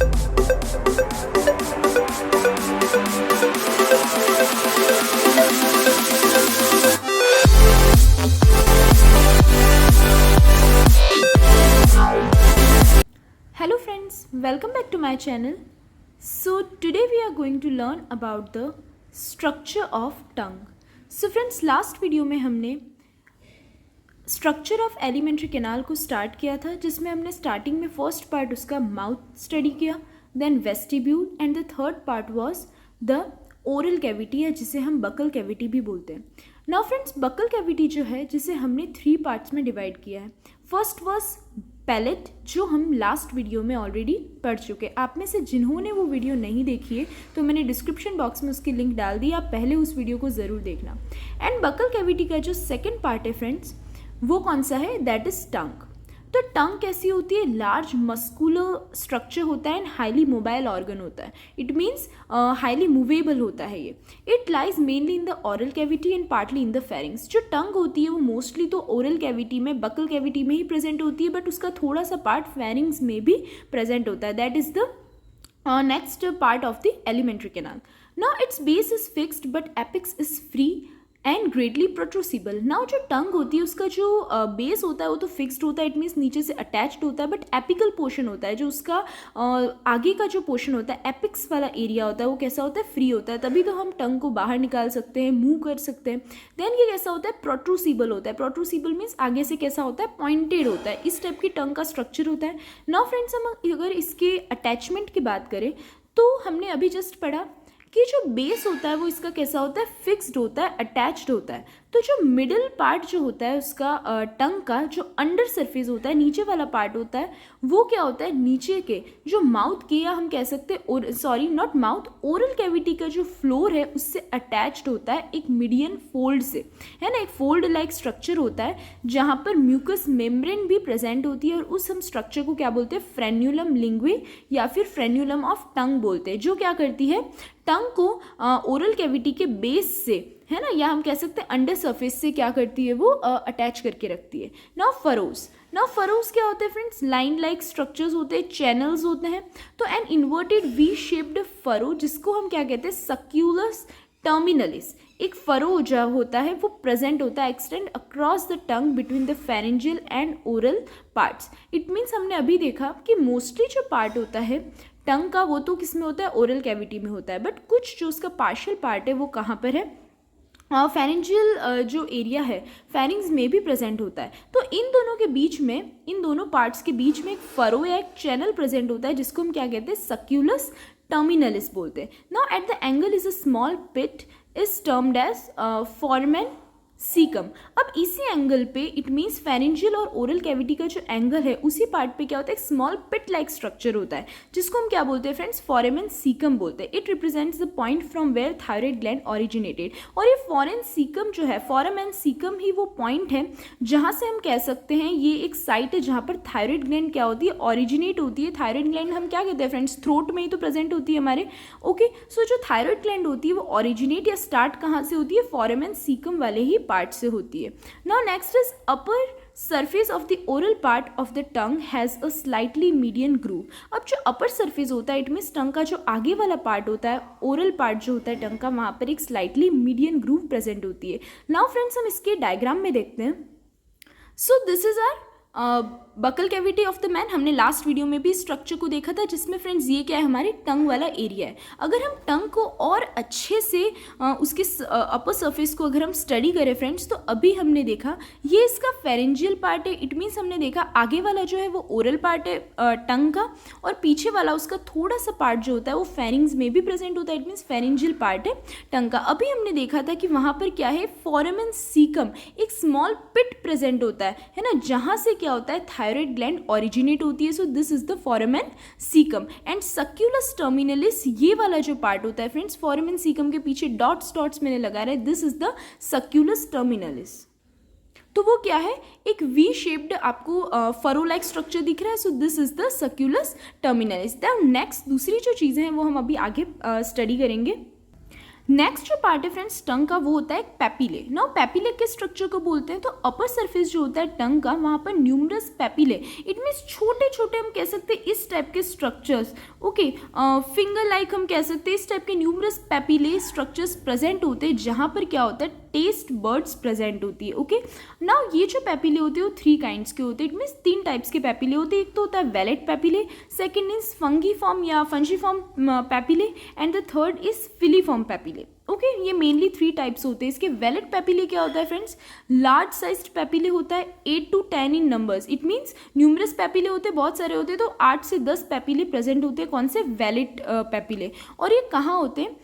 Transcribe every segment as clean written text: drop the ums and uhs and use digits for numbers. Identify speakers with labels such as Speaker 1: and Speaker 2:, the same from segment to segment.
Speaker 1: Hello friends, welcome back to my channel. So today we are going to learn about the structure of tongue. So friends, last video में हमने structure of alimentary canal को start किया था, जिसमें हमने starting में first part उसका mouth study किया, then vestibule and the third part was the oral cavity, या जिसे हम बकल कैविटी भी बोलते हैं. नाउ फ्रेंड्स, बकल कैविटी जो है, जिसे हमने 3 पार्ट्स में डिवाइड किया है. फर्स्ट वाज पैलेट, जो हम लास्ट वीडियो में ऑलरेडी पढ़ चुके. आप में से जिन्होंने वो वीडियो नहीं देखी है तो मैंने डिस्क्रिप्शन बॉक्स में उसकी लिंक डाल दी, आप पहले उस वीडियो को ज़रूर देखना. एंड बकल कैविटी का जो सेकेंड पार्ट है फ्रेंड्स, वो कौन सा है? That is tongue. तो टंग कैसी होती है? लार्ज मस्कुलर स्ट्रक्चर होता है एंड हाईली मोबाइल ऑर्गन होता है. इट मीन्स हाईली मूवेबल होता है ये. It lies mainly in the oral cavity and partly in the pharynx. जो टंग होती है वो मोस्टली तो ओरल कैविटी में, बकल कैविटी में ही प्रेजेंट होती है, बट उसका थोड़ा सा पार्ट फेरिंग्स में भी प्रेजेंट होता है. That is the next part of the alimentary canal. Now its base is fixed but apex is free and greatly protrusible. Now जो टंग होती है उसका जो बेस होता है वो तो फिक्स्ड होता है, इट मीन्स नीचे से अटैच्ड होता है, बट एपिकल पोर्शन होता है, जो उसका आगे का जो पोर्शन होता है, एपिक्स वाला एरिया होता है, वो कैसा होता है? फ्री होता है. तभी तो हम टंग को बाहर निकाल सकते हैं, मूव कर सकते हैं. देन ये कैसा होता है? प्रोट्रूसिबल होता है. प्रोट्रूसिबल मीन्स आगे से कैसा होता है? पॉइंटेड होता है. इस टाइप की टंग का स्ट्रक्चर होता है. नाउ फ्रेंड्स, हम अगर इसके अटैचमेंट की बात करें तो हमने अभी जस्ट पढ़ा कि जो बेस होता है वो इसका कैसा होता है? फिक्स्ड होता है, अटैच्ड होता है. तो जो मिडिल पार्ट जो होता है उसका टंग का, जो अंडर सरफेस होता है, नीचे वाला पार्ट होता है, वो क्या होता है? नीचे के जो माउथ के, या हम कह सकते हैं sorry not mouth, oral cavity का जो फ्लोर है उससे अटैच्ड होता है एक मीडियन फोल्ड से, है ना. एक फोल्ड लाइक स्ट्रक्चर होता है जहाँ पर म्यूकस मेम्ब्रेन भी प्रेजेंट होती है, और उस हम स्ट्रक्चर को क्या बोलते हैं? फ्रेन्यूलम लिंग्वे या फिर फ्रेन्यूलम ऑफ टंग बोलते हैं, जो क्या करती है? टंग को ओरल कैविटी के बेस से, है ना, या हम कह सकते हैं अंडर सरफेस से क्या करती है? वो अटैच करके रखती है. नाउ फरोज क्या होते हैं फ्रेंड्स? लाइन लाइक स्ट्रक्चर्स होते हैं, चैनल्स होते हैं. तो an inverted V shaped furrow, जिसको हम क्या कहते हैं? सक्यूलस टर्मिनलिस. एक फरो जो होता है वो प्रेजेंट होता है, extend across the tongue between the pharyngeal and oral parts. It means हमने अभी देखा कि मोस्टली जो पार्ट होता है टंग का वो तो किस में होता है? ओरल कैविटी में होता है, बट कुछ जो उसका पार्शियल पार्ट है वो कहाँ पर है? फेरेंजियल जो एरिया है, फेरिंग्स में भी प्रेजेंट होता है. तो इन दोनों के बीच में, इन दोनों पार्ट्स के बीच में एक फरो या एक चैनल प्रेजेंट होता है, जिसको हम क्या कहते हैं? सक्यूलस टर्मिनलिस बोलते हैं. Now at the angle is a small pit is termed as foramen caecum. अब इसी एंगल पे, इट मीन्स फेरेंजियल और ओरल कैविटी का जो एंगल है उसी पार्ट पे क्या होता है? एक स्मॉल पिट लाइक स्ट्रक्चर होता है, जिसको हम क्या बोलते हैं फ्रेंड्स? फोरामेन सीकम बोलते हैं. It represents the point from where thyroid gland originated. और ये फोरेन सीकम जो है, फोरामेन सीकम ही वो पॉइंट है जहाँ से हम कह सकते हैं ये एक साइट है जहाँ पर थायराइड ग्लैंड क्या होती है? ओरिजिनेट होती है. थायराइड ग्लैंड हम क्या कहते हैं फ्रेंड्स? थ्रोट में ही तो प्रेजेंट होती है हमारे. ओके, सो जो थायराइड ग्लैंड होती है वो ओरिजिनेट या स्टार्ट कहाँ से होती है? फोरामेन सीकम वाले ही पार्ट से होती है. Now next is upper surface of the oral part of the tongue has a slightly median groove. अब जो अपर सरफेस होता है, इट मीन्स टंग का जो आगे वाला पार्ट होता है, ओरल पार्ट जो होता है टंग का, वहाँ पर एक स्लाइटली मीडियन ग्रूव प्रेजेंट होती है. नाउ फ्रेंड्स, हम इसके डायग्राम में देखते हैं. So this is our buccal cavity of the man. हमने लास्ट वीडियो में भी स्ट्रक्चर को देखा था, जिसमें फ्रेंड्स ये क्या है? हमारे टंग वाला एरिया है. अगर हम टंग को और अच्छे से उसके अपर सरफेस को अगर हम स्टडी करें फ्रेंड्स, तो अभी हमने देखा ये इसका फेरेंजियल पार्ट है. इट मीन्स हमने देखा आगे वाला जो है वो ओरल पार्ट है टंग का, और पीछे वाला उसका थोड़ा सा पार्ट जो होता है वो फेरिंग्स में भी प्रेजेंट होता है. इट मीन्स फेरेंजियल पार्ट है टंग का. अभी हमने देखा था कि वहाँ पर क्या है? फोरामेन सीकम, एक स्मॉल पिट प्रेजेंट होता है ना, जहाँ से क्या होता है? थायराइड ग्लैंड ओरिजिनेट होती है. So this is the foramen caecum. And sulcus terminalis, ये वाला जो पार्ट होता है फ्रेंड्स, फोरामेन सीकम के पीछे डॉट्स मैंने लगा रहा है, this is the sulcus terminalis. तो वो क्या है? एक वी शेप्ड आपको फरो लाइक स्ट्रक्चर दिख रहा है. So this is the sulcus terminalis. Then next दूसरी जो चीज़ें हैं वो हम अभी आगे स्टडी करेंगे. नेक्स्ट जो पार्ट है फ्रेंड्स टंग का वो होता है पैपिले। नाउ पैपिले के स्ट्रक्चर को बोलते हैं तो अपर सरफेस जो होता है टंग का वहाँ पर न्यूमरस पैपिले, इट मीन्स छोटे छोटे हम कह सकते हैं इस टाइप के स्ट्रक्चर्स, ओके, फिंगर लाइक हम कह सकते हैं इस टाइप के न्यूमरस पैपिले स्ट्रक्चर्स प्रेजेंट होते हैं जहाँ पर क्या होता है टेस्ट बर्ड्स प्रेजेंट होती है। ओके, नाउ ये जो पैपिले होते हैं वो 3 काइंड्स के होते हैं, इट मीन्स 3 टाइप्स के पैपिले होते हैं। एक तो होता है vallate papillae, second is fungiform या fungiform papillae, and the third is filiform papillae. Okay, ये मेनली 3 टाइप्स होते हैं। इसके वेलेट पैपिले क्या होता है फ्रेंड्स, लार्ज साइज्ड पैपिले होता है 8 to 10 in numbers, it means numerous papillae होते हैं बहुत सारे होते हैं तो 8 से 10 पैपिले प्रेजेंट होते हैं। कौन से, वेलेट पैपिले। और ये कहाँ होते हैं,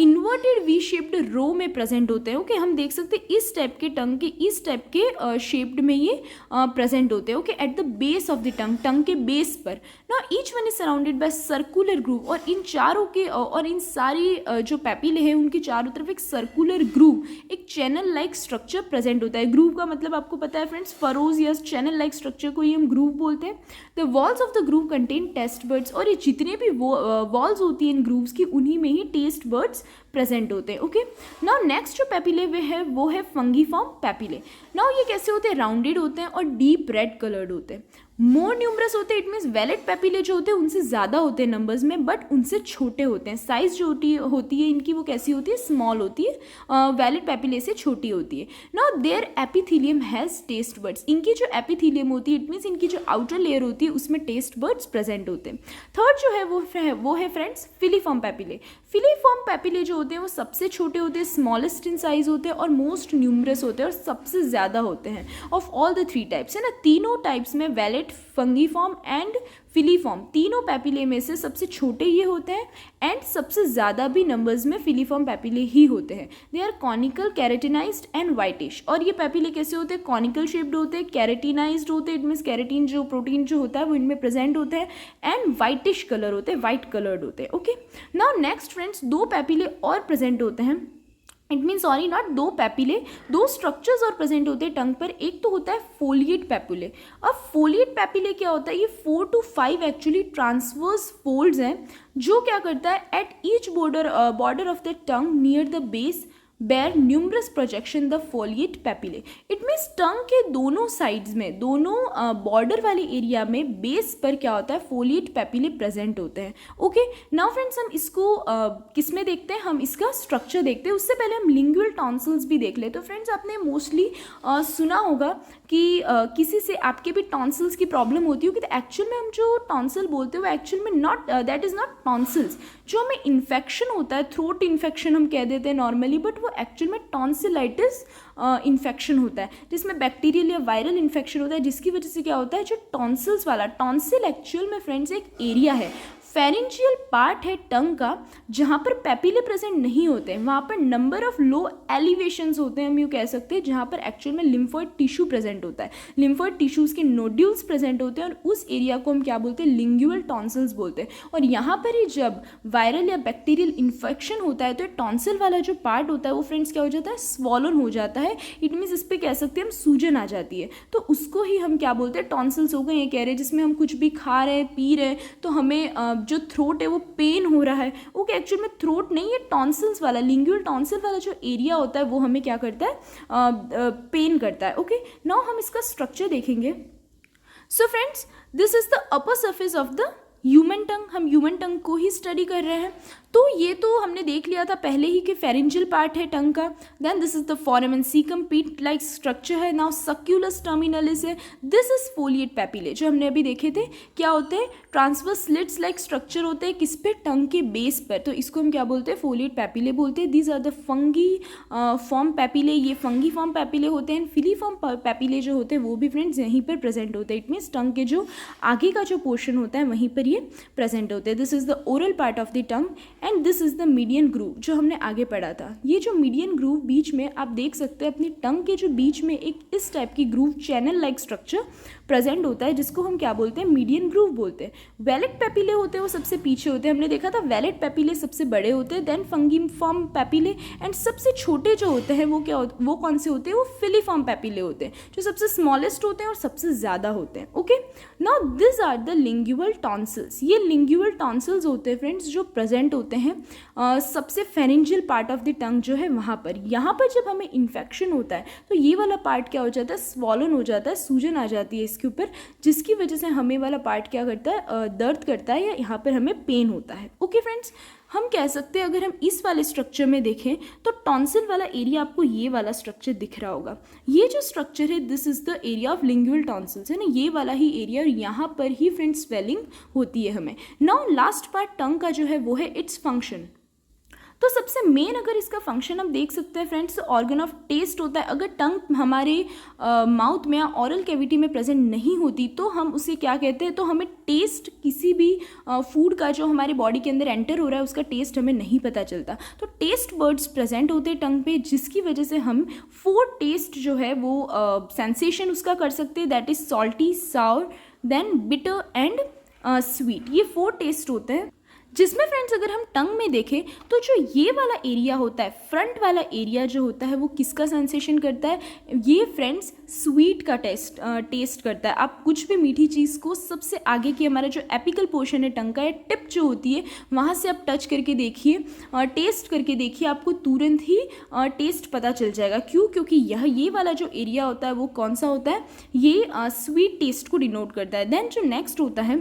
Speaker 1: इन्वर्टेड वी शेप्ड रो में प्रेजेंट होते हैं। ओके, हम देख सकते हैं इस टाइप के टंग के इस टाइप के शेप्ड में ये प्रेजेंट होते हैं। Okay, at the base of the tongue, tongue के बेस पर। ना each one is surrounded by circular groove, और इन चारों के और इन सारी जो पैपिले हैं उनके चारों तरफ एक सर्कुलर ग्रूव, एक चैनल लाइक स्ट्रक्चर प्रेजेंट होता है। ग्रूव का मतलब आपको पता है फ्रेंड्स, फरोज या चैनल लाइक स्ट्रक्चर को ही हम ग्रूव बोलते हैं। The walls of the groove contain taste buds, और ये जितने भी वॉल्स होती हैं इन ग्रूव्स की उन्हीं में ही टेस्ट बर्ड्स प्रेजेंट होते हैं। ओके, नाउ नेक्स्ट जो पैपिले वो है फंगीफॉर्म पैपिले। नाउ ये कैसे होते हैं, राउंडेड होते हैं और डीप रेड कलर्ड होते हैं। मोर न्यूमरस होते हैं, इट मीन्स वेलेट पैपिले जो होते हैं उनसे ज़्यादा होते हैं नंबर्स में, बट उनसे छोटे होते हैं। साइज जो होती है इनकी वो कैसी होती है, स्मॉल होती है, वेलेट पैपिले से छोटी होती है। Now their epithelium has taste buds, इनकी जो एपिथीलियम होती है इट मीन्स इनकी जो आउटर लेयर होती है उसमें टेस्ट बर्ड्स प्रेजेंट होते हैं। थर्ड जो है वो है friends filiform papillae. Filiform papillae जो होते हैं वो सबसे छोटे होते हैं, स्मॉलेस्ट इन साइज होते हैं और मोस्ट न्यूमरस होते हैं और सबसे ज़्यादा होते हैं ऑफ ऑल द 3 टाइप्स, है ना। तीनों टाइप्स में वेलेट, फंगीफॉर्म एंड फिलीफॉर्म, तीनों पैपिले में से सबसे छोटे ये होते हैं एंड सबसे ज़्यादा भी नंबर्स में फिलीफॉर्म पैपिले ही होते हैं। They are conical, keratinized and whitish. और ये पैपिले कैसे होते हैं, कॉनिकल शेप्ड होते हैं, कैरेटिनाइज्ड होते हैं, इट मीन्स कैरेटीन जो प्रोटीन जो होता है वो इनमें प्रेजेंट होते हैं, एंड वाइटिश कलर होते हैं, वाइट कलर्ड होते हैं। Okay, now next friends 2 papillae और प्रेजेंट होते हैं, it mean sorry not 2 papillae, 2 structures और प्रेजेंट होते हैं टंग पर। एक तो होता है फोलिएट पैपिले। अब फोलिएट पैपिले क्या होता है, ये 4 to 5 एक्चुअली ट्रांसवर्स फोल्ड्स हैं जो क्या करता है at each border of the tongue near the base bear numerous projection the foliate papillae. It means tongue के दोनों साइड्स में, दोनों बॉर्डर वाले एरिया में बेस पर क्या होता है, फोलिएट पैपिले प्रेजेंट होते हैं। ओके, नाउ फ्रेंड्स हम इसको किस में देखते हैं, हम इसका स्ट्रक्चर देखते हैं। उससे पहले हम लिंगुअल टॉन्सिल्स भी देख लेते हैं। तो फ्रेंड्स आपने मोस्टली सुना होगा कि किसी से आपके भी टॉन्सिल्स की प्रॉब्लम होती होगी, तो एक्चुअल में हम जो टॉन्सिल बोलते हैं वो एक्चुअल में not, that is not tonsils. जो हमें इन्फेक्शन होता है, थ्रोट इन्फेक्शन हम कह देते हैं नॉर्मली, बट वो एक्चुअल में टॉन्सिलाइटिस इन्फेक्शन होता है जिसमें बैक्टीरियल या वायरल इन्फेक्शन होता है, जिसकी वजह से क्या होता है, जो टॉन्सिल्स वाला, टॉन्सिल एक्चुअल में फ्रेंड्स एक एरिया है, फेरेंजियल पार्ट है टंग का जहाँ पर पैपिले प्रेजेंट नहीं होते हैं, वहाँ पर नंबर ऑफ लो एलिवेशंस होते हैं, हम यूँ कह सकते हैं, जहाँ पर एक्चुअल में लिम्फोइड टिश्यू प्रेजेंट होता है, लिम्फोइड टिश्यूज़ के नोड्यूल्स प्रेजेंट होते हैं, और उस एरिया को हम क्या बोलते हैं, लिंगुअल टॉन्सिल्स बोलते हैं। और यहाँ पर ही जब वायरल या बैक्टीरियल इन्फेक्शन होता है तो टॉन्सिल वाला जो पार्ट होता है वो फ्रेंड्स क्या हो जाता है, स्वॉलन हो जाता है। इट मीन्स इस पर कह सकते हैं हम सूजन आ जाती है, तो उसको ही हम क्या बोलते हैं, टॉन्सिल्स हो गए। ये कह रहे हैं जिसमें हम कुछ भी खा रहे हैं, पी रहे हैं, तो हमें जो थ्रोट है वो पेन हो रहा है, वो क्या एक्चुअल में थ्रोट नहीं है, टॉन्सिल्स वाला, लिंगुअल टॉन्सिल वाला जो एरिया होता है वो हमें क्या करता है, पेन करता है। ओके, नाउ हम इसका स्ट्रक्चर देखेंगे। So friends this is the upper surface of the human tongue, हम ह्यूमन टंग को ही स्टडी कर रहे हैं। तो ये तो हमने देख लिया था पहले ही कि फेरेंजियल पार्ट है टंग का। Then this is the foramen cecum pit like structure है। नाउ सक्यूलस टर्मिनलिस है। दिस इज फोलिएट पैपिले जो हमने अभी देखे थे, क्या होते हैं, ट्रांसवर्स स्लिट्स लाइक स्ट्रक्चर होते हैं, किस पे, टंग के बेस पर, तो इसको हम क्या बोलते हैं, फोलिएट पैपिले बोलते हैं। These are the fungiform papillae, ये फंगी फॉर्म पैपिले होते हैं। फिलीफॉर्म पैपिले जो होते हैं वो भी फ्रेंड्स यहीं पर प्रेजेंट होते हैं। इट मीन्स टंग के जो आगे का जो पोर्शन होता है वहीं पर ये प्रेजेंट होते हैं। This is the oral part of the tongue and this is the median groove जो हमने आगे पढ़ा था। ये जो मीडियन ग्रूव बीच में आप देख सकते हैं, अपनी टंग के जो बीच में एक इस टाइप की groove channel like structure present होता है, जिसको हम क्या बोलते हैं, मीडियन ग्रूव बोलते हैं। वेलिड पेपिले होते हैं वो सबसे पीछे होते हैं, हमने देखा था वेलिड पेपिले सबसे बड़े होते हैं, देन फंगिफॉर्म पेपिले, एंड सबसे छोटे जो होते हैं वो क्या होते, वो कौन से होते हैं, वो फिलीफॉर्म पेपिले होते हैं, जो सबसे स्मॉलेस्ट होते हैं और सबसे ज़्यादा होते हैं। Okay, now this are the lingual tonsils. ये लिंगुअल टॉन्सिल्स होते हैं फ्रेंड्स जो प्रेजेंट होते हैं सबसे pharyngeal part of the tongue जो है वहाँ पर। यहाँ पर जब हमें इन्फेक्शन होता है तो ये वाला पार्ट क्या हो जाता है, स्वॉलन हो जाता है, सूजन आ जाती है इसके ऊपर, जिसकी वजह से हमें वाला पार्ट क्या करता है, दर्द करता है या यहाँ पर हमें पेन होता है। ओके फ्रेंड्स, हम कह सकते हैं अगर हम इस वाले स्ट्रक्चर में देखें तो टॉन्सिल वाला एरिया आपको ये वाला स्ट्रक्चर दिख रहा होगा। ये जो स्ट्रक्चर है this is the area of lingual tonsils, है ना, ये वाला ही एरिया, और यहाँ पर ही फ्रेंड्स स्वेलिंग होती है हमें। नाउ लास्ट पार्ट टंग का जो है वो है इट्स फंक्शन। तो सबसे मेन अगर इसका फंक्शन हम देख सकते हैं फ्रेंड्स, ऑर्गन ऑफ टेस्ट होता है। अगर टंग हमारे माउथ में या ऑरल कैविटी में प्रेजेंट नहीं होती तो हम उसे क्या कहते हैं, तो हमें टेस्ट किसी भी फूड का जो हमारे बॉडी के अंदर एंटर हो रहा है उसका टेस्ट हमें नहीं पता चलता। तो टेस्ट बर्ड्स प्रेजेंट होते हैं टंग पे, जिसकी वजह से हम 4 टेस्ट जो है वो सेंसेशन उसका कर सकते हैं, that is salty, sour, then bitter and sweet. ये 4 टेस्ट होते हैं, जिसमें फ्रेंड्स अगर हम टंग में देखें तो जो ये वाला एरिया होता है, फ्रंट वाला एरिया जो होता है वो किसका सेंसेशन करता है, ये फ्रेंड्स स्वीट का टेस्ट करता है। आप कुछ भी मीठी चीज़ को सबसे आगे की हमारा जो एपिकल पोर्शन है टंग का, या टिप जो होती है, वहाँ से आप टच करके देखिए, टेस्ट करके देखिए, आपको तुरंत ही टेस्ट पता चल जाएगा। क्यों? क्योंकि ये वाला जो एरिया होता है वो कौन सा होता है, ये स्वीट टेस्ट को डिनोट करता है। देन जो नेक्स्ट होता है,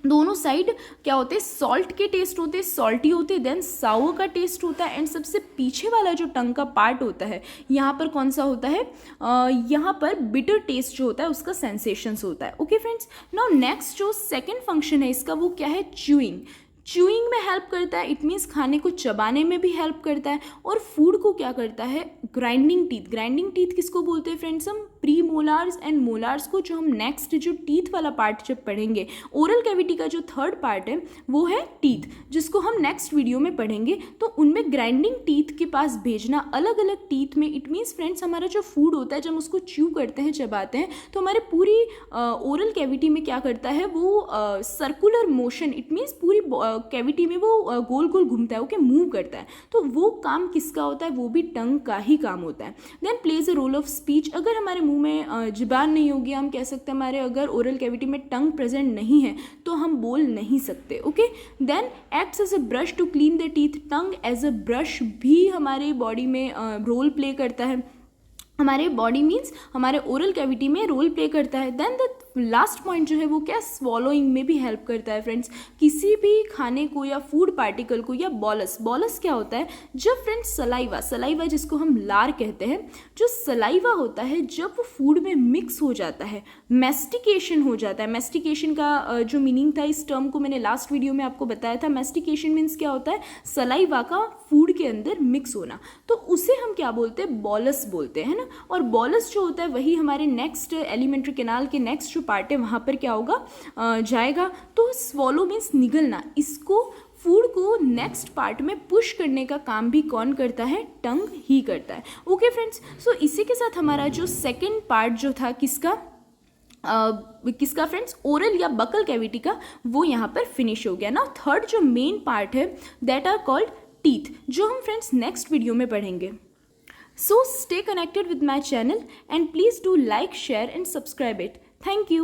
Speaker 1: दोनों साइड क्या होते हैं, सॉल्ट के टेस्ट होते हैं, सॉल्टी होते हैं, देन सावर का टेस्ट होता है, एंड सबसे पीछे वाला जो टंग का पार्ट होता है यहाँ पर कौन सा होता है, यहाँ पर बिटर टेस्ट जो होता है उसका सेंसेशंस होता है। ओके फ्रेंड्स, नाउ नेक्स्ट जो सेकंड फंक्शन है इसका वो क्या है, च्यूइंग। च्यूइंग में हेल्प करता है, इट मीन्स खाने को चबाने में भी हेल्प करता है, और फूड को क्या करता है, ग्राइंडिंग टीथ। ग्राइंडिंग टीथ किसको बोलते हैं फ्रेंड्स, हम प्री मोलार्स एंड मोलार्स को, जो हम नेक्स्ट जो टीथ वाला पार्ट जब पढ़ेंगे, ओरल कैविटी का जो थर्ड पार्ट है वो है टीथ, जिसको हम नेक्स्ट वीडियो में पढ़ेंगे। तो उनमें ग्राइंडिंग टीथ के पास भेजना, अलग अलग टीथ में, इट मीन्स फ्रेंड्स हमारा जो फूड होता है जब उसको च्यू करते हैं, चबाते हैं, तो हमारे पूरी ओरल कैविटी में क्या करता है, वो सर्कुलर मोशन, इट मीन्स पूरी कैविटी में वो गोल गोल घूमता है, ओके, मूव करता है। तो वो काम किसका होता है, वो भी टंग का ही काम होता है। Then plays a role of speech. अगर हमारे मुंह में जुबान नहीं होगी, हम कह सकते हैं हमारे अगर ओरल कैविटी में टंग प्रेजेंट नहीं है तो हम बोल नहीं सकते। Okay, then acts as a brush to clean the teeth. Tongue as a brush भी हमारे बॉडी में रोल प्ले करता है, हमारे बॉडी मीन्स हमारे ओरल कैविटी में रोल प्ले करता है। देन द लास्ट पॉइंट जो है वो क्या, स्वॉलोइंग में भी हेल्प करता है फ्रेंड्स। किसी भी खाने को या फूड पार्टिकल को, या बॉलस, बॉलस क्या होता है, जब फ्रेंड्स सलाइवा, सलाइवा जिसको हम लार कहते हैं, जो सलाइवा होता है जब वो फूड में मिक्स हो जाता है, मेस्टिकेशन हो जाता है। मेस्टिकेशन का जो मीनिंग था, इस टर्म को मैंने लास्ट वीडियो में आपको बताया था। मेस्टिकेशन मीन्स क्या होता है, सलाइवा का फूड के अंदर मिक्स होना, तो उसे हम क्या बोलते हैं, बॉलस बोलते हैं ना। और बॉलस जो होता है वही हमारे नेक्स्ट एलिमेंट्री कैनाल के नेक्स्ट जो पार्ट है वहाँ पर क्या होगा, जाएगा। तो स्वॉलो मीन्स निगलना, इसको फूड को नेक्स्ट पार्ट में पुश करने का काम भी कौन करता है, टंग ही करता है। ओके फ्रेंड्स, सो इसी के साथ हमारा जो सेकेंड पार्ट जो था किसका, किसका फ्रेंड्स, ओरल या बकल कैविटी का, वो यहाँ पर फिनिश हो गया ना। थर्ड जो मेन पार्ट है दैट आर कॉल्ड टीथ, जो हम फ्रेंड्स नेक्स्ट वीडियो में पढ़ेंगे। So stay connected with my channel and please do like, share and subscribe it. Thank you.